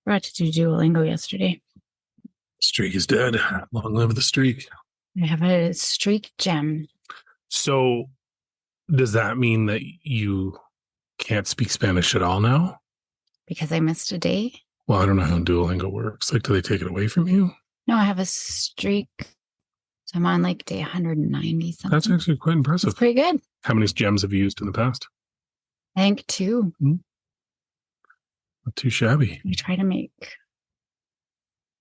Forgot to do Duolingo yesterday. Streak is dead. Long live the streak. I have a streak gem. So does that mean that you can't speak Spanish at all now? Because I missed a day? Well, I don't know how Duolingo works. Like, do they take it away from you? No, I have a streak. So I'm on like day 190 something. That's actually quite impressive. It's pretty good. How many gems have you used in the past? I think 2. Not too shabby. We try to make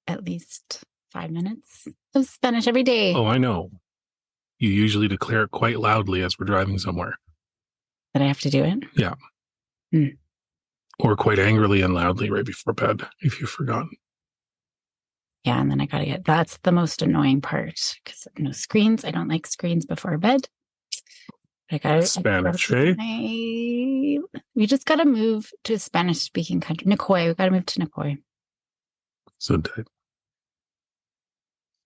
at least 5 minutes of Spanish every day. Oh, I know. You usually declare it quite loudly as we're driving somewhere. But I have to do it? Yeah. Or quite angrily and loudly right before bed, if you've forgotten. Yeah, and then I got to get, that's the most annoying part. Because no screens. I don't like screens before bed. I got Spanish, eh? We just got to move to a Spanish-speaking country. Nicoy. We got to move to Nicoy. So dead.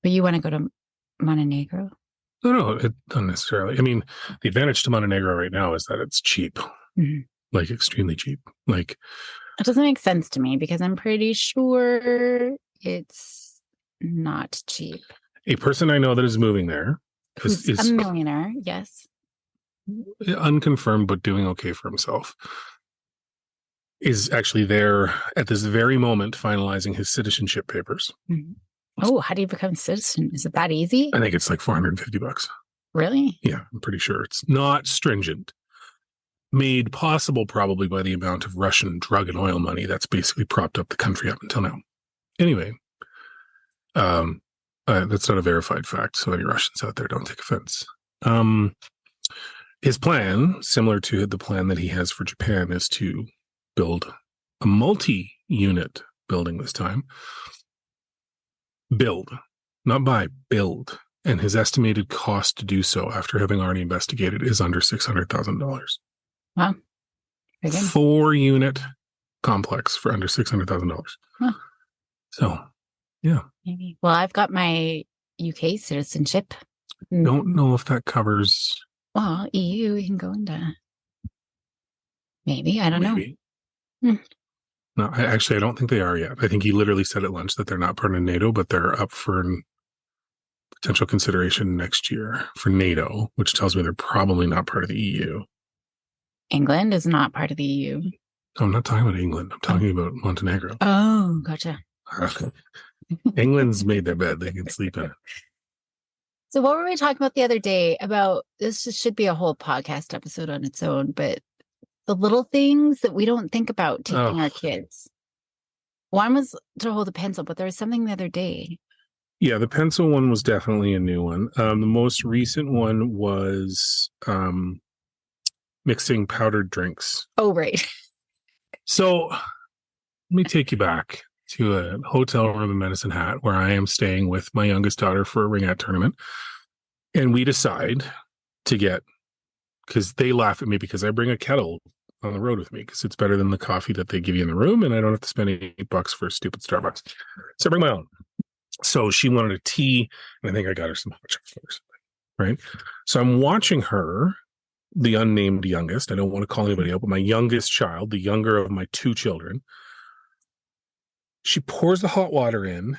But you want to go to Montenegro? No, it not necessarily. I mean, the advantage to Montenegro right now is that it's cheap. Like, extremely cheap. Like, it doesn't make sense to me because I'm pretty sure it's not cheap. A person I know that is moving there is a millionaire, yes. Unconfirmed, but doing okay for himself, is actually there at this very moment finalizing his citizenship papers. Oh, how do you become a citizen? Is it that easy? I think it's like $450. Really? Yeah, I'm pretty sure it's not stringent. Made possible probably by the amount of Russian drug and oil money that's basically propped up the country up until now. Anyway, that's not a verified fact, so any Russians out there, don't take offense. His plan, similar to the plan that he has for Japan, is to build a multi-unit building this time. Build, not buy, build. And his estimated cost to do so, after having already investigated, is under $600,000. Wow. 4-unit complex for under $600,000. Huh. So, yeah. Maybe. Well, I've got my UK citizenship. Don't know if that covers... Well, EU, you can go into... Maybe, I don't know. No, I don't think they are yet. I think he literally said at lunch that they're not part of NATO, but they're up for potential consideration next year for NATO, which tells me they're probably not part of the EU. England is not part of the EU. I'm not talking about England. I'm talking about Montenegro. Oh, gotcha. England's made their bed. They can sleep in it. So what were we talking about the other day about? This should be a whole podcast episode on its own, but the little things that we don't think about teaching our kids. One was to hold a pencil, but there was something the other day. Yeah, the pencil one was definitely a new one. The most recent one was mixing powdered drinks. Oh, right. So let me take you back to a hotel room in Medicine Hat where I am staying with my youngest daughter for a ring-out tournament. And we decide to get, because they laugh at me because I bring a kettle on the road with me because it's better than the coffee that they give you in the room and I don't have to spend $8 for a stupid Starbucks. So I bring my own. So she wanted a tea and I think I got her some hot chocolate or something, right? So I'm watching her, the unnamed youngest. I don't want to call anybody out, but my youngest child, the younger of my 2 children, she pours the hot water in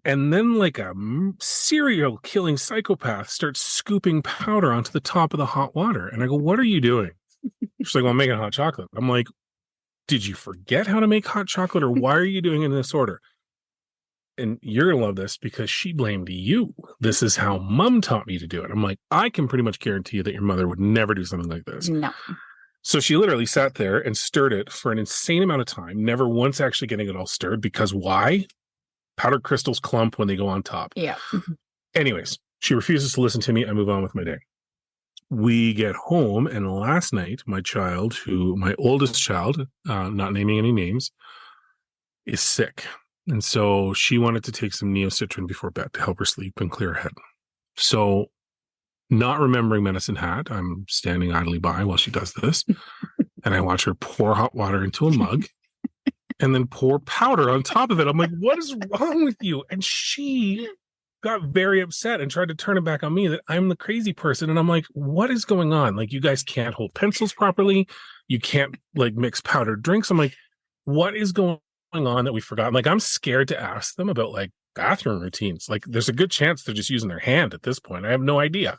and then like a serial killing psychopath starts scooping powder onto the top of the hot water. And I go, what are you doing? She's like, well, I'm making hot chocolate. I'm like, did you forget how to make hot chocolate or why are you doing it in this order? And you're going to love this because she blamed you. This is how mom taught me to do it. I'm like, I can pretty much guarantee you that your mother would never do something like this. No. So she literally sat there and stirred it for an insane amount of time, never once actually getting it all stirred because why? Powdered crystals clump when they go on top. Yeah. Anyways, she refuses to listen to me. I move on with my day. We get home and last night, my oldest child, not naming any names, is sick. And so she wanted to take some Neocitrin before bed to help her sleep and clear her head. So not remembering Medicine Hat, I'm standing idly by while she does this. And I watch her pour hot water into a mug and then pour powder on top of it. I'm like, what is wrong with you? And she got very upset and tried to turn it back on me that I'm the crazy person. And I'm like, what is going on? Like, you guys can't hold pencils properly. You can't like mix powdered drinks. I'm like, what is going on that we forgot? Like, I'm scared to ask them about like bathroom routines. Like, there's a good chance they're just using their hand at this point. I have no idea.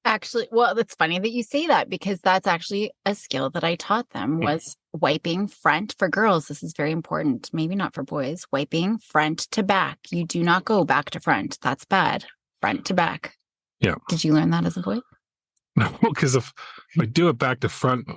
Actually, well, it's funny that you say that because that's actually a skill that I taught them was wiping front for girls. This is very important. Maybe not for boys. Wiping front to back. You do not go back to front. That's bad. Front to back. Yeah. Did you learn that as a boy? No, because if I do it back to front,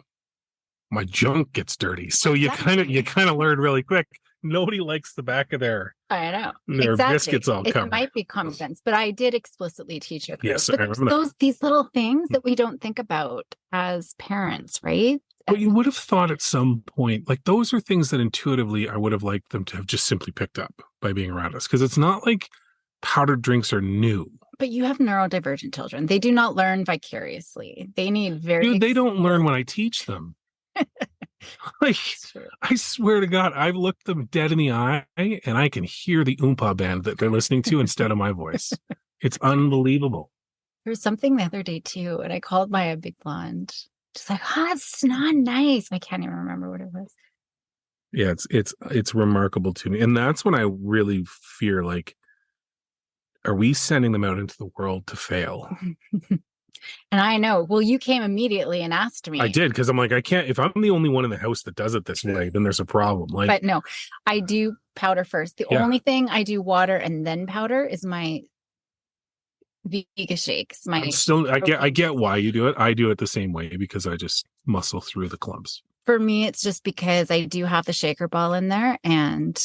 my junk gets dirty. So you kind of learn really quick. Nobody likes the back of their biscuits all covered. It might be common sense, but I did explicitly teach her. Yes, but these little things that we don't think about as parents, right? But you would have thought at some point, like those are things that intuitively I would have liked them to have just simply picked up by being around us. Because it's not like powdered drinks are new. But you have neurodivergent children. They do not learn vicariously. They need they don't learn when I teach them. Like, I swear to God, I've looked them dead in the eye and I can hear the Oompa band that they're listening to instead of my voice. It's unbelievable. There was something the other day too, and I called Maya Big Blonde. Just like, it's not nice. I can't even remember what it was. Yeah, it's remarkable to me. And that's when I really fear, like, are we sending them out into the world to fail? And I know, well, you came immediately and asked me. I did, because I'm like, I can't, if I'm the only one in the house that does it this way, then there's a problem. Like, but no, I do powder first. The only thing I do water and then powder is my Vega shakes. I get why you do it. I do it the same way because I just muscle through the clumps. For me, it's just because I do have the shaker ball in there and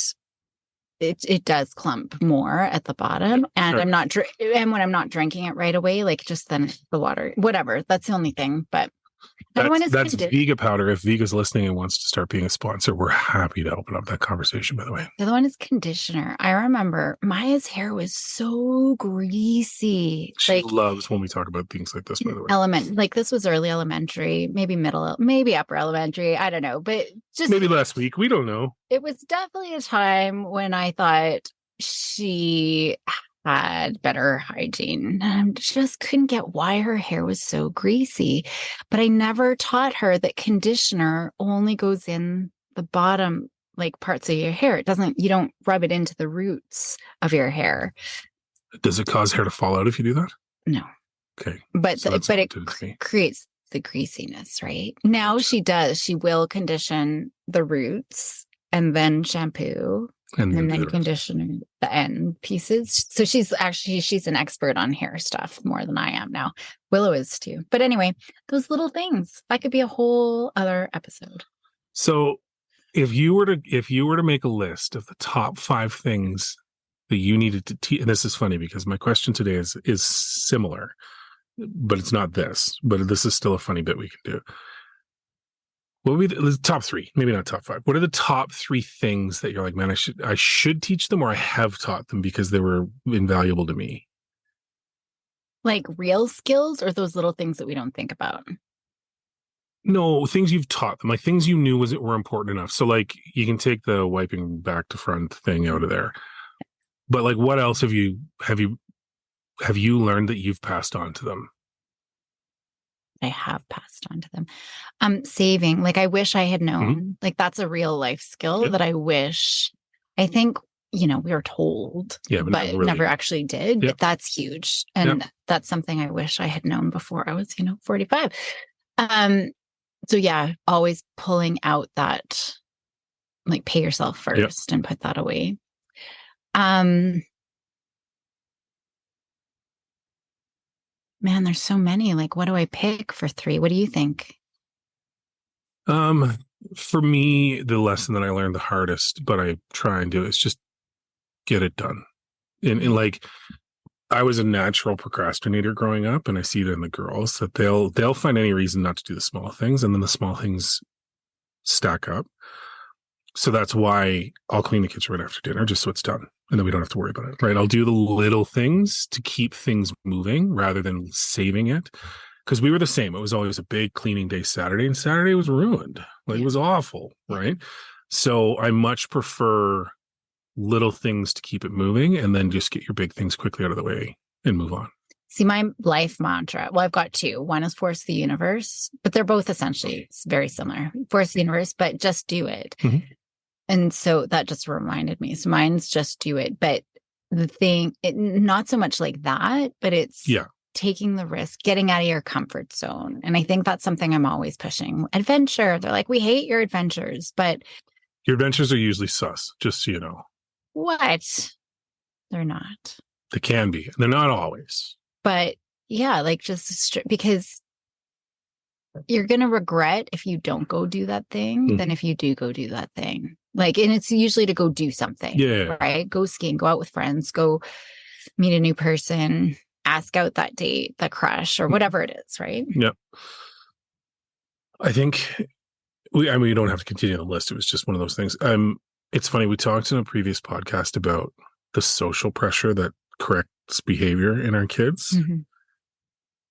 it does clump more at the bottom, and sure. And when I'm not drinking it right away, like just then the water, whatever. That's the only thing. But that's Vega powder. If Vega's listening and wants to start being a sponsor, we're happy to open up that conversation. By the way, the other one is conditioner. I remember Maya's hair was so greasy. She loves when we talk about things like this. By the way, this was early elementary, maybe upper elementary. I don't know, but just maybe last week. We don't know. It was definitely a time when I thought she had better hygiene. I just couldn't get why her hair was so greasy. But I never taught her that conditioner only goes in the bottom, like parts of your hair. You don't rub it into the roots of your hair. Does it cause hair to fall out if you do that? No. Okay. But it creates the greasiness, right? Now she does. She will condition the roots and then shampoo. And then conditioner the end pieces. So she's an expert on hair stuff more than I am now. Willow is too. But anyway, those little things, that could be a whole other episode. So if you were to make a list of the top 5 things that you needed to teach, and this is funny because my question today is similar, but it's not this, but this is still a funny bit we can do. What would be the top 3? Maybe not top 5. What are the top 3 things that you're like, man, I should teach them, or I have taught them because they were invaluable to me? Like real skills, or those little things that we don't think about? No, things you've taught them, like things you knew were important enough. So like you can take the wiping back to front thing out of there. But like, what else have you learned that you've passed on to them? I have passed on to them. Saving, like I wish I had known, like that's a real life skill that I think, we were told, but never actually did, but that's huge. And that's something I wish I had known before I was, 45. So yeah, always pulling out that, like pay yourself first and put that away. Man, there's so many. Like, what do I pick for 3? What do you think? For me, the lesson that I learned the hardest, but I try and do is just get it done. And like, I was a natural procrastinator growing up, and I see it in the girls that they'll find any reason not to do the small things, and then the small things stack up. So that's why I'll clean the kitchen right after dinner, just so it's done. And then we don't have to worry about it, right? I'll do the little things to keep things moving rather than saving it. Because we were the same. It was always a big cleaning day Saturday, and Saturday was ruined. Like, it was awful, right? So I much prefer little things to keep it moving, and then just get your big things quickly out of the way and move on. See, my life mantra, well, I've got two. One is force the universe, but they're both essentially very similar. Force the universe, but just do it. Mhm. And so that just reminded me. So mine's just do it. But the thing, not so much like that, but it's taking the risk, getting out of your comfort zone. And I think that's something I'm always pushing. Adventure. They're like, we hate your adventures, but your adventures are usually sus, just so you know. What? They're not. They can be. They're not always. But yeah, like just because you're going to regret if you don't go do that thing than if you do go do that thing. Like, and it's usually to go do something. Yeah. Right? Go skiing, go out with friends, go meet a new person, ask out that date, the crush, or whatever it is, right? Yeah. I think we don't have to continue the list. It was just one of those things. It's funny. We talked in a previous podcast about the social pressure that corrects behavior in our kids. Mm-hmm.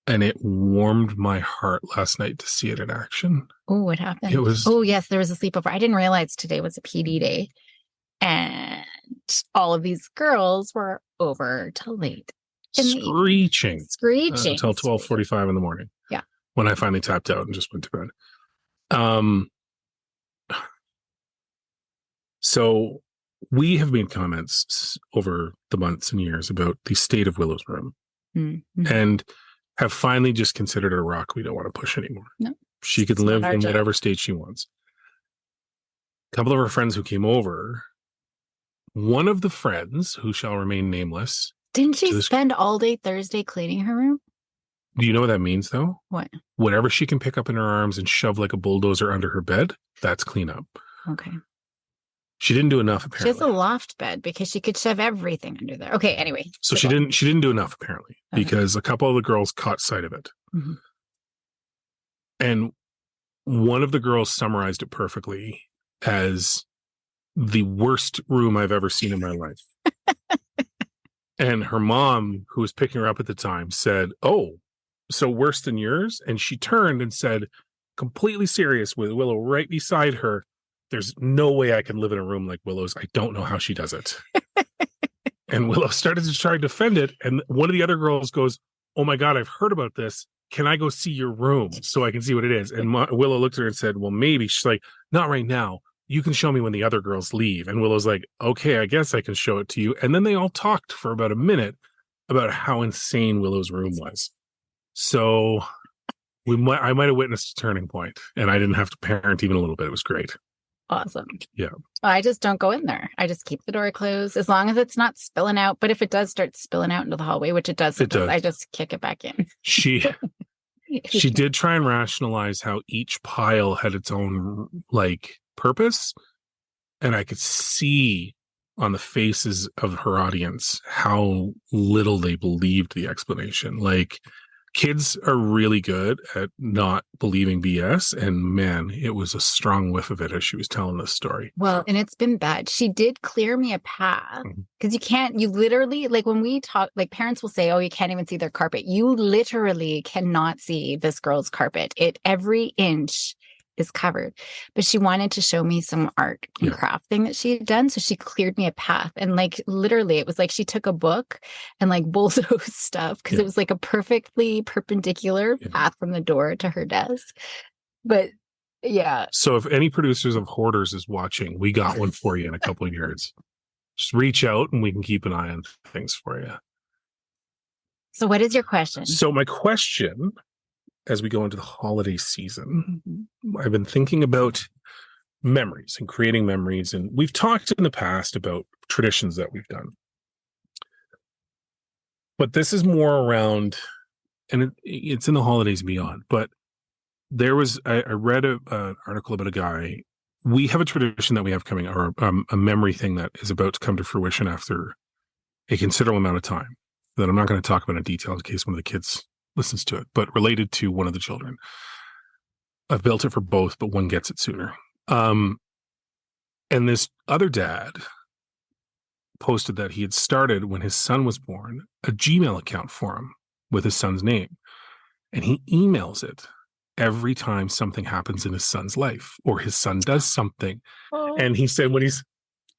And it warmed my heart last night to see it in action. Oh, what happened? It was. Oh, yes, there was a sleepover. I didn't realize today was a PD day. And all of these girls were over till late. Screeching. Until 12:45 in the morning. Yeah. When I finally tapped out and just went to bed. So we have made comments over the months and years about the state of Willow's room. Mm-hmm. And have finally just considered it a rock we don't want to push anymore. No. She could live in whatever state she wants. A couple of her friends who came over, one of the friends, who shall remain nameless. Didn't she spend all day Thursday cleaning her room? Do you know what that means, though? What? Whatever she can pick up in her arms and shove like a bulldozer under her bed, that's cleanup. Okay. She didn't do enough, apparently. She has a loft bed because she could shove everything under there. Okay, anyway. So she didn't do enough, apparently, because a couple of the girls caught sight of it. Mm-hmm. And one of the girls summarized it perfectly as the worst room I've ever seen in my life. And her mom, who was picking her up at the time, said, "Oh, so worse than yours?" And she turned and said, completely serious, with Willow right beside her, "There's no way I can live in a room like Willow's. I don't know how she does it." And Willow started to try to defend it. And one of the other girls goes, "Oh my God, I've heard about this. Can I go see your room so I can see what it is?" And Willow looked at her and said, "Well, maybe." She's like, "Not right now. You can show me when the other girls leave." And Willow's like, "Okay, I guess I can show it to you." And then they all talked for about a minute about how insane Willow's room was. So I might have witnessed a turning point, and I didn't have to parent even a little bit. It was great. Awesome. Yeah. I just don't go in there. I just keep the door closed as long as it's not spilling out. But if it does start spilling out into the hallway, which it does, I just kick it back in. She did try and rationalize how each pile had its own purpose. And I could see on the faces of her audience how little they believed the explanation. Kids are really good at not believing BS. And man, it was a strong whiff of it as she was telling this story. Well, and it's been bad. She did clear me a path because you literally, when we talk, parents will say, "Oh, you can't even see their carpet." You literally cannot see this girl's carpet. Every inch is covered. But she wanted to show me some art and craft thing that she had done. So she cleared me a path. And literally, it was like she took a book and bulldozed stuff because it was a perfectly perpendicular path from the door to her desk. But yeah. So if any producers of Hoarders is watching, we got one for you in a couple of years. Just reach out and we can keep an eye on things for you. So what is your question? So my question, as we go into the holiday season, I've been thinking about memories and creating memories. And we've talked in the past about traditions that we've done. But this is more around, and it's in the holidays and beyond. But I read an article about a guy. We have a tradition that we have coming, or a memory thing that is about to come to fruition after a considerable amount of time that I'm not going to talk about in detail in case one of the kids listens to it, but related to one of the children. I've built it for both, but one gets it sooner. And this other dad posted that he had started, when his son was born, a Gmail account for him with his son's name. And he emails it every time something happens in his son's life or his son does something. Oh. And he said when he's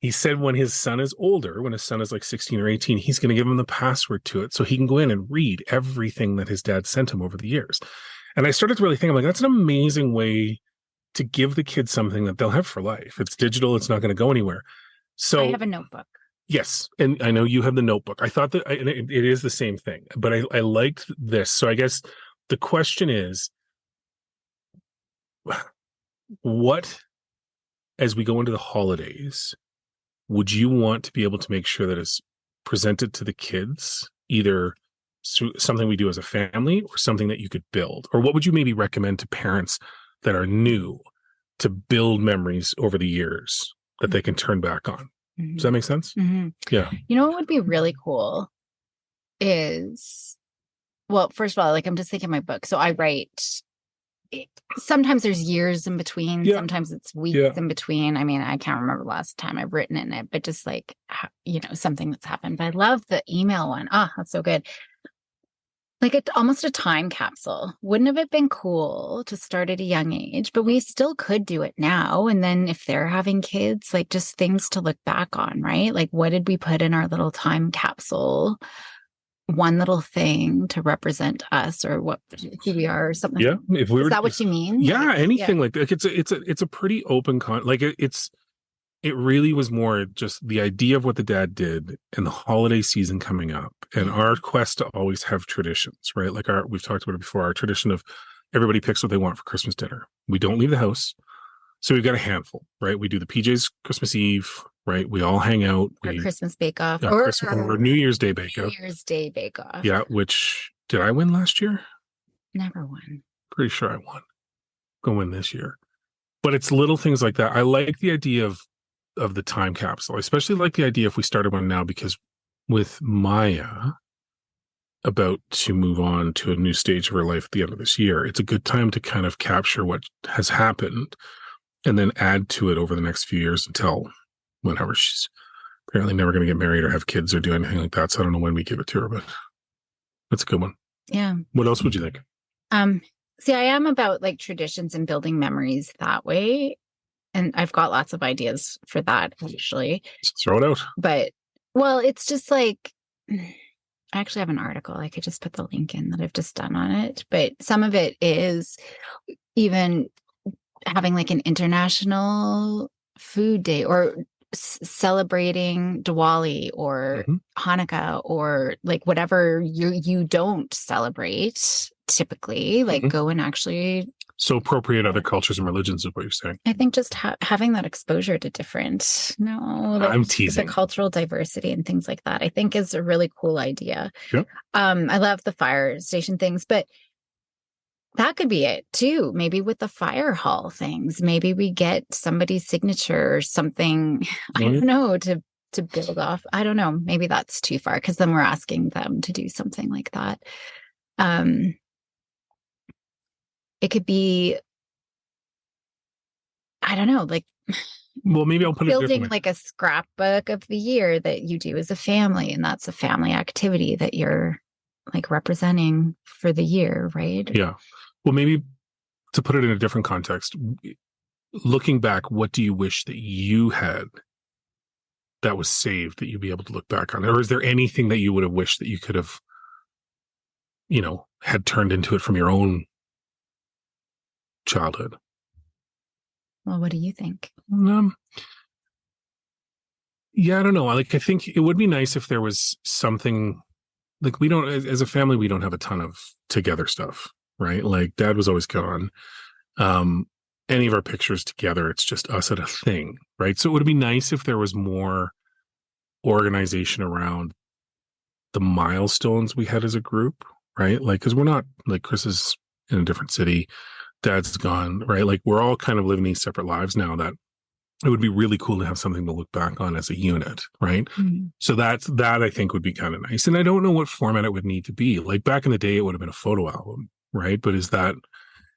he said when his son is older, when his son is like 16 or 18, he's going to give him the password to it so he can go in and read everything that his dad sent him over the years. And I started to really think, I'm like, that's an amazing way to give the kids something that they'll have for life. It's digital. It's not going to go anywhere. So I have a notebook. Yes. And I know you have the notebook. I thought that it is the same thing, but I liked this. So I guess the question is, what, as we go into the holidays, would you want to be able to make sure that is presented to the kids, either something we do as a family or something that you could build? Or what would you maybe recommend to parents that are new to build memories over the years that they can turn back on? Does that make sense? Mm-hmm. Yeah. You know what would be really cool is, well, first of all, like I'm just thinking my book. So I write, sometimes there's years in between. Yeah. Sometimes it's weeks in between. I mean, I can't remember the last time I've written in it, but just like, you know, something that's happened. But I love the email one. That's so good. Like almost a time capsule. Wouldn't have it been cool to start at a young age? But we still could do it now. And then if they're having kids, like just things to look back on, right? Like what did we put in our little time capsule? One little thing to represent us or who we are or something. Yeah. If we Is that what you mean? Yeah. Like, anything like that. It's a pretty open it really was more just the idea of what the dad did and the holiday season coming up and our quest to always have traditions, right? Like we've talked about it before, our tradition of everybody picks what they want for Christmas dinner. We don't leave the house. So we've got a handful, right? We do the PJ's Christmas Eve, right? We all hang out. Our Christmas Bake Off. Or New Year's Day Bake Off. New Year's Day Bake Off. Yeah, which, did I win last year? Never won. Pretty sure I won. Go win this year. But it's little things like that. I like the idea of the time capsule. I especially like the idea if we started one now, because with Maya about to move on to a new stage of her life at the end of this year, it's a good time to kind of capture what has happened and then add to it over the next few years until whenever she's apparently never going to get married or have kids or do anything like that. So I don't know when we give it to her, but that's a good one. Yeah. What else would you think? See, I am about like traditions and building memories that way. And I've got lots of ideas for that, actually. Just throw it out. But, well, it's just like, I actually have an article. I could just put the link in that I've just done on it. But some of it is even having like an international food day or celebrating Diwali or Hanukkah or like whatever you don't celebrate typically, like go and actually... So appropriate other cultures and religions is what you're saying. I think just having that exposure to different, I'm teasing. The cultural diversity and things like that, I think is a really cool idea. Yep. I love the fire station things, but that could be it too. Maybe with the fire hall things, maybe we get somebody's signature or something. I don't know, to build off. I don't know. Maybe that's too far because then we're asking them to do something like that. It could be, I don't know, like, well, maybe I'll put it building like a scrapbook of the year that you do as a family, and that's a family activity that you're like representing for the year, right? Yeah. Well, maybe to put it in a different context, looking back, what do you wish that you had that was saved that you'd be able to look back on? Or is there anything that you would have wished that you could have, had turned into it from your own childhood? Well, what do you think? Yeah, I don't know. Like, I think it would be nice if there was something like we don't, as a family, we don't have a ton of together stuff, right? Like Dad was always gone. Any of our pictures together, it's just us at a thing, right? So it would be nice if there was more organization around the milestones we had as a group, right? Like, because we're not, like, Chris is in a different city, Dad's gone, right? Like, we're all kind of living these separate lives now, that it would be really cool to have something to look back on as a unit, right? So that I think would be kind of nice. And I don't know what format it would need to be. Like back in the day, it would have been a photo album, right? But is that,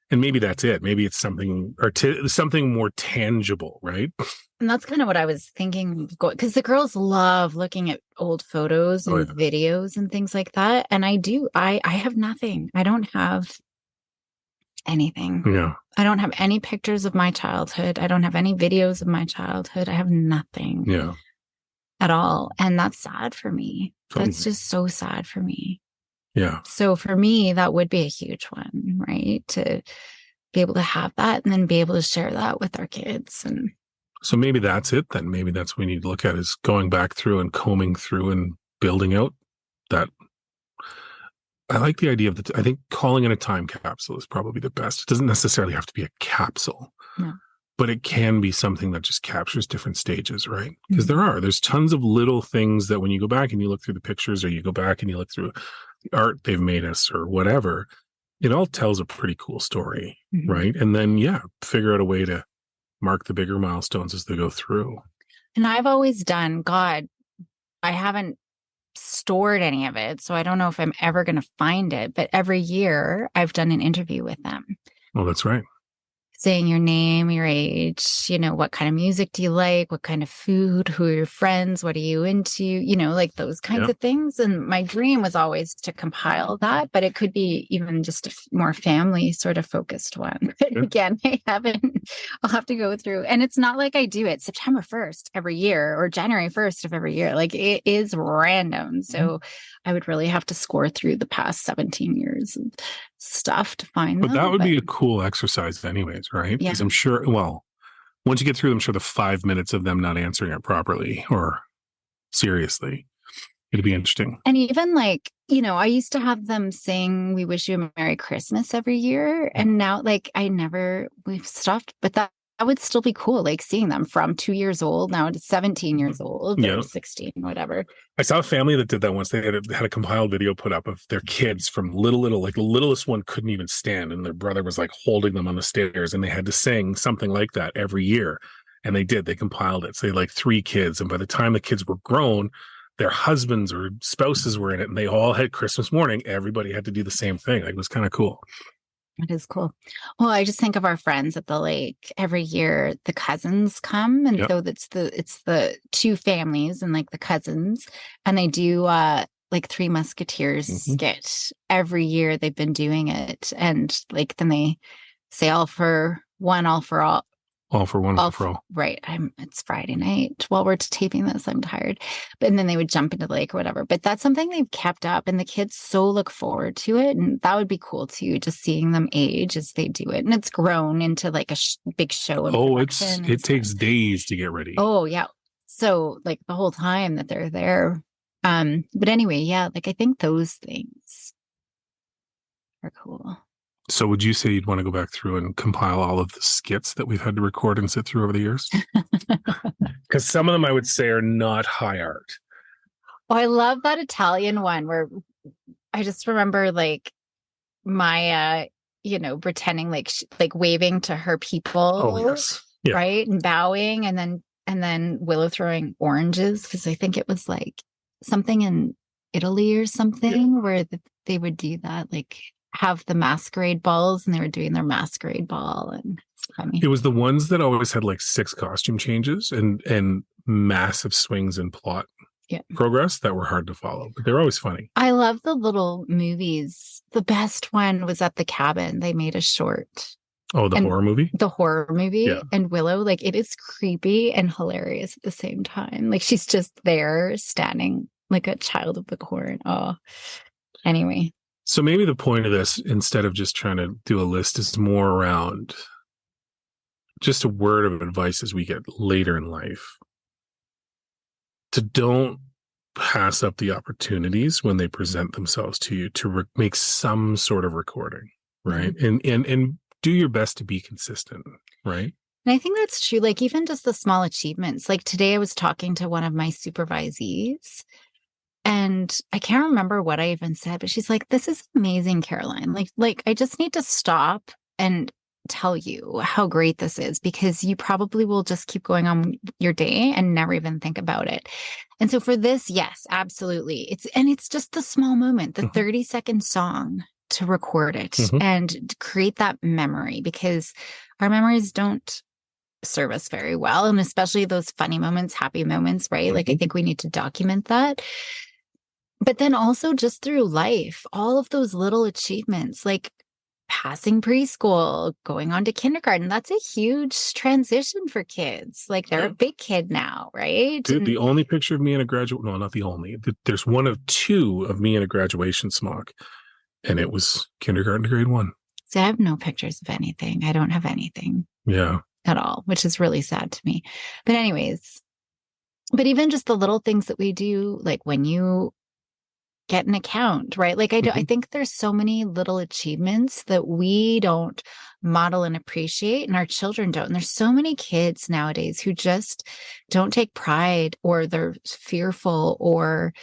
and maybe that's it. Maybe it's something or something more tangible, right? And that's kind of what I was thinking, because the girls love looking at old photos and videos and things like that. And I have nothing. I don't have anything. Yeah. I don't have any pictures of my childhood. I don't have any videos of my childhood. I have nothing at all. And that's sad for me. Totally. That's just so sad for me. Yeah. So for me, that would be a huge one, right? To be able to have that and then be able to share that with our kids. And so maybe that's it then. Maybe that's what we need to look at, is going back through and combing through and building out that. I like the idea of I think calling it a time capsule is probably the best. It doesn't necessarily have to be a capsule, but it can be something that just captures different stages, right? Because there's tons of little things that when you go back and you look through the pictures, or you go back and you look through the art they've made us or whatever, it all tells a pretty cool story, right? And then, figure out a way to mark the bigger milestones as they go through. And I've always done, I haven't stored any of it, so I don't know if I'm ever going to find it, but every year I've done an interview with them. Oh, that's right. Saying your name, your age, what kind of music do you like, what kind of food, who are your friends, what are you into, like those kinds of things. And my dream was always to compile that, but it could be even just a more family sort of focused one. But again, I'll have to go through. And it's not like I do it September 1st every year or January 1st of every year. Like, it is random. So I would really have to score through the past 17 years of stuff to find them. But that would be a cool exercise anyways, right? Because I'm sure, once you get through, I'm sure the 5 minutes of them not answering it properly or seriously, it'd be interesting. And even I used to have them sing "We Wish You a Merry Christmas" every year. And now we've stopped, but that would still be cool. Like seeing them from 2 years old now to 17 years old or 16, whatever. I saw a family that did that once. They had a compiled video put up of their kids from little, like the littlest one couldn't even stand. And their brother was like holding them on the stairs, and they had to sing something like that every year. And they did. They compiled it. So they had like 3 kids. And by the time the kids were grown, their husbands or spouses were in it, and they all had Christmas morning. Everybody had to do the same thing. Like, it was kind of cool. It is cool. Well, I just think of our friends at the lake. Every year the cousins come, and so it's the 2 families and like the cousins, and they do like Three Musketeers skit every year. They've been doing it, and like then they say all for one, all for all. All for one, all for all. Right. It's Friday night while we're taping this. I'm tired. And then they would jump into the lake or whatever. But that's something they've kept up, and the kids so look forward to it. And that would be cool too, just seeing them age as they do it. And it's grown into like a big show. It takes days to get ready. Oh, yeah. So like the whole time that they're there. But anyway, like I think those things are cool. So would you say you'd want to go back through and compile all of the skits that we've had to record and sit through over the years? Because some of them I would say are not high art. Oh, I love that Italian one where I just remember like my, pretending like waving to her people, right? And bowing, and then Willow throwing oranges. Because I think it was like something in Italy or something where they would do that, like have the masquerade balls, and they were doing their masquerade ball, and it's funny. It was the ones that always had like 6 costume changes and massive swings in plot progress that were hard to follow, but they were always funny. I love the little movies. The best one was at the cabin. They made a short. Oh, horror movie? The horror movie. Yeah. And Willow, like, it is creepy and hilarious at the same time. Like, she's just there standing like a child of the corn. Oh, anyway. So maybe the point of this, instead of just trying to do a list, is more around just a word of advice as we get later in life. To don't pass up the opportunities when they present themselves to you to make some sort of recording, right? Mm-hmm. And do your best to be consistent, right? And I think that's true. Like even just the small achievements. Like today I was talking to one of my supervisees, and I can't remember what I even said, but she's like, "This is amazing, Caroline. Like I just need to stop and tell you how great this is, because you probably will just keep going on your day and never even think about it." And so for this, yes, absolutely. It's just the small moment, the 30-second song, to record it and create that memory, because our memories don't serve us very well. And especially those funny moments, happy moments, right? Like I think we need to document that. But then also just through life, all of those little achievements, like passing preschool, going on to kindergarten. That's a huge transition for kids. Like they're a big kid now, right? Dude, the only picture of me in a graduate, no, not the only. There's one of two of me in a graduation smock, and it was kindergarten to grade 1. So I have no pictures of anything. I don't have anything. Yeah. At all, which is really sad to me. But anyways, but even just the little things that we do, like when you get an account, right? Like I think there's so many little achievements that we don't model and appreciate, and our children don't. And there's so many kids nowadays who just don't take pride, or they're fearful, or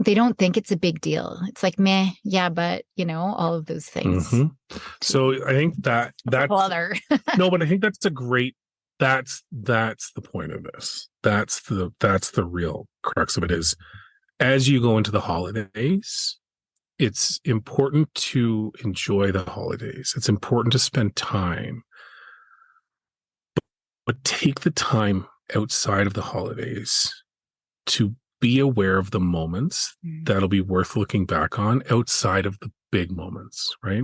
they don't think it's a big deal. It's like, meh, yeah, but all of those things. So I think that's no, but I think that's a great, that's the point of this. That's the real crux of it is, as you go into the holidays, it's important to enjoy the holidays. It's important to spend time, but take the time outside of the holidays to be aware of the moments that'll be worth looking back on outside of the big moments, right?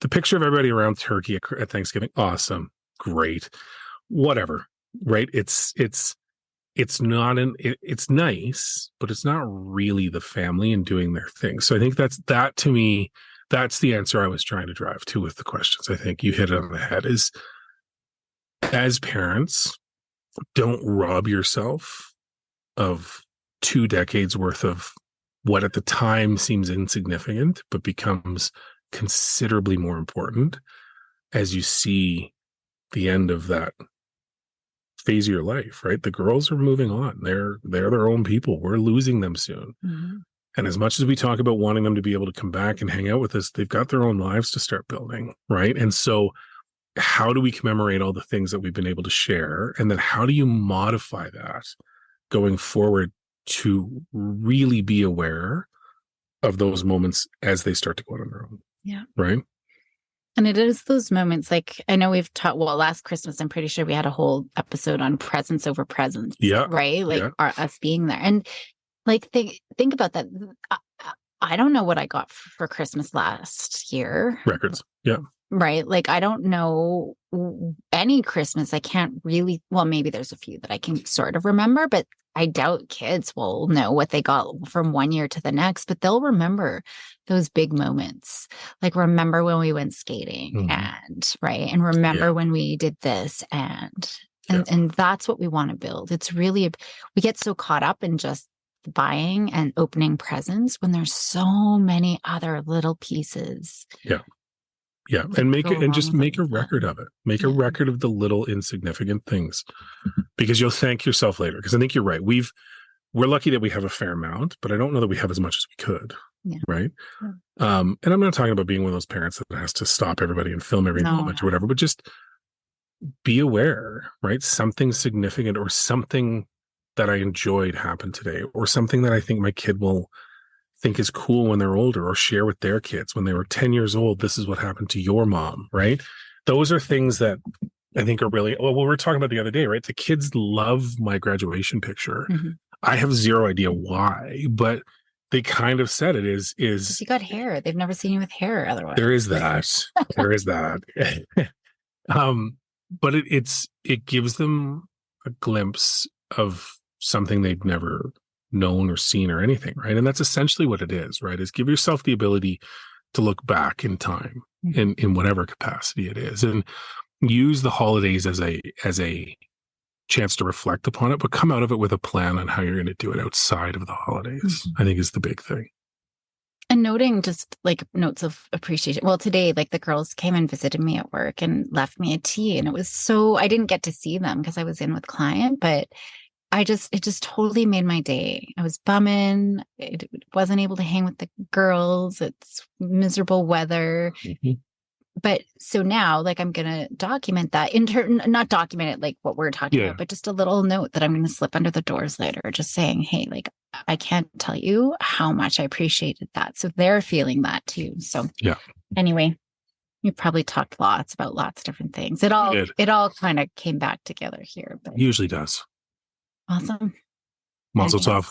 The picture of everybody around turkey at Thanksgiving, awesome, great, whatever, right? It's nice, but it's not really the family and doing their thing. So I think that to me, that's the answer I was trying to drive to with the questions. I think you hit it on the head is, as parents, don't rob yourself of 2 decades worth of what at the time seems insignificant, but becomes considerably more important as you see the end of that phase of your life, right? The girls are moving on. They're their own people. We're losing them soon. And as much as we talk about wanting them to be able to come back and hang out with us, they've got their own lives to start building, right? And so how do we commemorate all the things that we've been able to share? And then how do you modify that going forward to really be aware of those moments as they start to go out on their own? Yeah. Right. And it is those moments, like I know we've taught, last Christmas, I'm pretty sure we had a whole episode on presence over presence. Yeah. Right. Like us being there. And like, think about that. I don't know what I got for Christmas last year. Records. Yeah. Right. Like, I don't know any Christmas. I can't really, maybe there's a few that I can sort of remember, but I doubt kids will know what they got from one year to the next, but they'll remember those big moments. Like, remember when we went skating and remember when we did this and that's what we want to build. It's really, we get so caught up in just buying and opening presents when there's so many other little pieces. Yeah. And make a record of it. Make a record of the little insignificant things, because you'll thank yourself later. Because I think you're right. We're lucky that we have a fair amount, but I don't know that we have as much as we could. Yeah. Right. Yeah. And I'm not talking about being one of those parents that has to stop everybody and film every moment or whatever, but just be aware, right? Something significant or something that I enjoyed happened today, or something that I think my kid will think is cool when they're older, or share with their kids when they were 10 years old. This is what happened to your mom, right? Those are things that I think are really, we were talking about the other day, right? The kids love my graduation picture. I have zero idea why, but they kind of said it is you got hair. They've never seen you with hair otherwise. There is that. There is that. But it gives them a glimpse of something they've never known or seen or anything, right? And that's essentially what it is, right? Is give yourself the ability to look back in time in whatever capacity it is, and use the holidays as a chance to reflect upon it, but come out of it with a plan on how you're going to do it outside of the holidays. I think is the big thing. And noting just like notes of appreciation. Well, today, like the girls came and visited me at work and left me a tea, and it was so, I didn't get to see them because I was in with client, but it just totally made my day. I was bumming. It wasn't able to hang with the girls. It's miserable weather. But so now, like, I'm going to document that not document it like what we're talking about, but just a little note that I'm going to slip under the doors later, just saying, hey, like, I can't tell you how much I appreciated that. So they're feeling that too. So anyway, we've probably talked lots about lots of different things. It all kind of came back together here. But usually does. Awesome. Mazel tov.